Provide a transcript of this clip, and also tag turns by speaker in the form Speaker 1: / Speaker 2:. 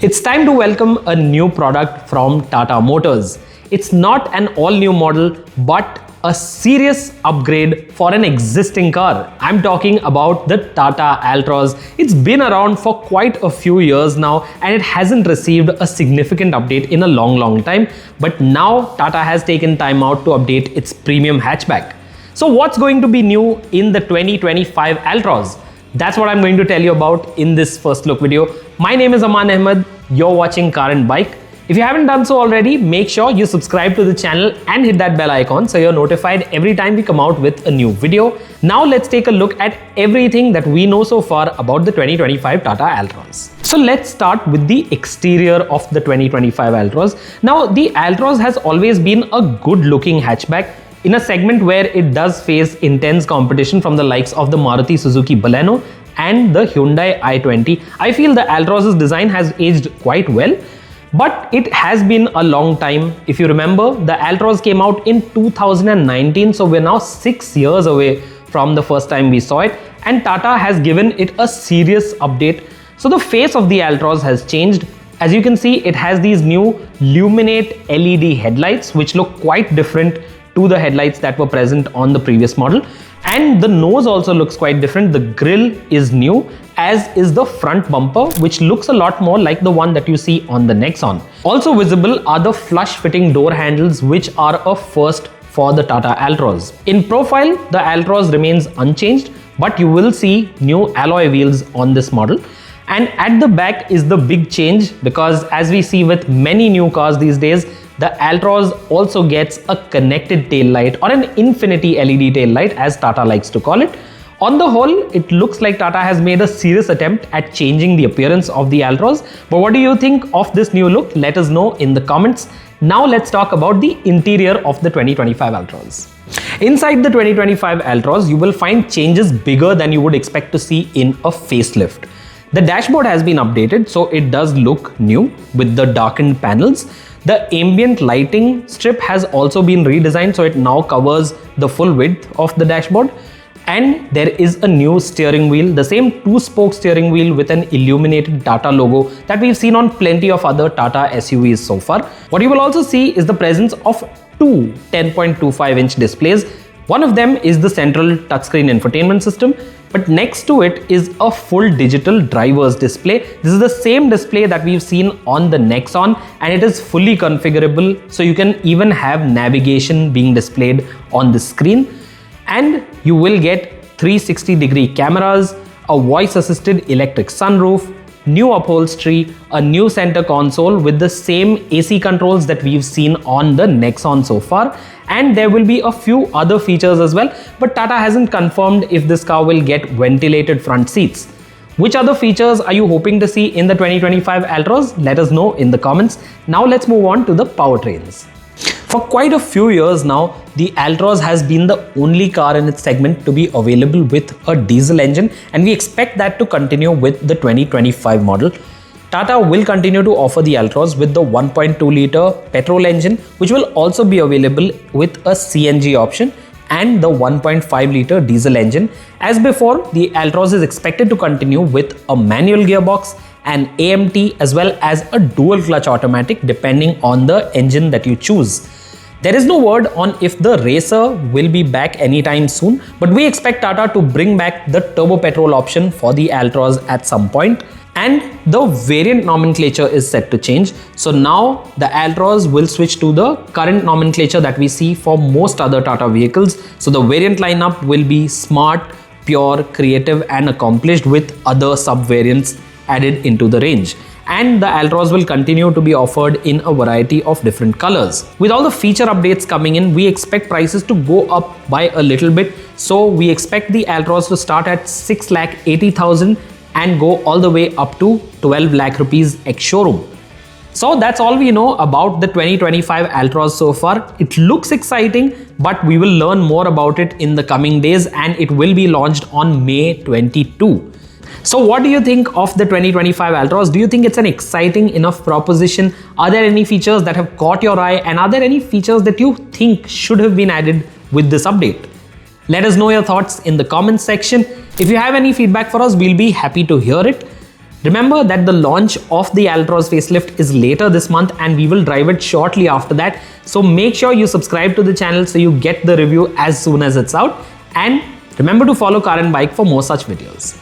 Speaker 1: It's time to welcome a new product from Tata Motors. It's not an all-new model, but a serious upgrade for an existing car. I'm talking about the Tata Altroz. It's been around for quite a few years now and it hasn't received a significant update in a long time. But now Tata has taken time out to update its premium hatchback. So what's going to be new in the 2025 Altroz? That's what I'm going to tell you about in this first look video. My name is Amaan Ahmed. You're watching Car and Bike. If you haven't done so already, make sure you subscribe to the channel and hit that bell icon so you're notified every time we come out with a new video. Now let's take a look at everything that we know so far about the 2025 Tata Altroz. So let's start with the exterior of the 2025 Altroz. Now the Altroz has always been a good looking hatchback in a segment where it does face intense competition from the likes of the Maruti Suzuki Baleno and the Hyundai i20. I feel the Altroz's design has aged quite well. But it has been a long time. If you remember, the Altroz came out in 2019, so we're now 6 years away from the first time we saw it, and Tata has given it a serious update. So the face of the Altroz has changed. As you can see, it has these new Luminate LED headlights which look quite different to the headlights that were present on the previous model. And the nose also looks quite different. The grille is new, as is the front bumper, which looks a lot more like the one that you see on the Nexon. Also visible are the flush fitting door handles, which are a first for the Tata Altroz. In profile, the Altroz remains unchanged, but you will see new alloy wheels on this model. And at the back is the big change, because as we see with many new cars these days, the Altroz also gets a connected tail light, or an infinity LED tail light as Tata likes to call it. On the whole, it looks like Tata has made a serious attempt at changing the appearance of the Altroz. But what do you think of this new look? Let us know in the comments. Now let's talk about the interior of the 2025 Altroz. Inside the 2025 Altroz, you will find changes bigger than you would expect to see in a facelift. The dashboard has been updated, so it does look new with the darkened panels. The ambient lighting strip has also been redesigned, so it now covers the full width of the dashboard. And there is a new steering wheel, the same two-spoke steering wheel with an illuminated Tata logo that we've seen on plenty of other Tata SUVs so far. What you will also see is the presence of two 10.25-inch displays. One of them is the central touchscreen infotainment system, but next to it is a full digital driver's display. This is the same display that we've seen on the Nexon, and it is fully configurable, so you can even have navigation being displayed on the screen. And you will get 360-degree cameras, a voice-assisted electric sunroof, new upholstery, a new center console with the same AC controls that we've seen on the Nexon so far. And there will be a few other features as well, but Tata hasn't confirmed if this car will get ventilated front seats. Which other features are you hoping to see in the 2025 Altroz? Let us know in the comments. Now let's move on to the powertrains. For quite a few years now, the Altroz has been the only car in its segment to be available with a diesel engine, and we expect that to continue with the 2025 model. Tata will continue to offer the Altroz with the 1.2-litre petrol engine, which will also be available with a CNG option, and the 1.5-litre diesel engine. As before, the Altroz is expected to continue with a manual gearbox, an AMT, as well as a dual clutch automatic depending on the engine that you choose. There is no word on if the Racer will be back anytime soon, but we expect Tata to bring back the turbo petrol option for the Altroz at some point. And the variant nomenclature is set to change. So now the Altroz will switch to the current nomenclature that we see for most other Tata vehicles. So the variant lineup will be Smart, Pure, Creative and Accomplished, with other sub-variants added into the range. And the Altroz will continue to be offered in a variety of different colors. With all the feature updates coming in, we expect prices to go up by a little bit. So we expect the Altroz to start at 6,80,000 and go all the way up to 12 lakh rupees ex-showroom. So that's all we know about the 2025 Altroz so far. It looks exciting, but we will learn more about it in the coming days, and it will be launched on May 22. So what do you think of the 2025 Altroz? Do you think it's an exciting enough proposition? Are there any features that have caught your eye, and are there any features that you think should have been added with this update? Let us know your thoughts in the comments section. If you have any feedback for us, we'll be happy to hear it. Remember that the launch of the Altroz facelift is later this month and we will drive it shortly after that. So make sure you subscribe to the channel so you get the review as soon as it's out. And remember to follow Car and Bike for more such videos.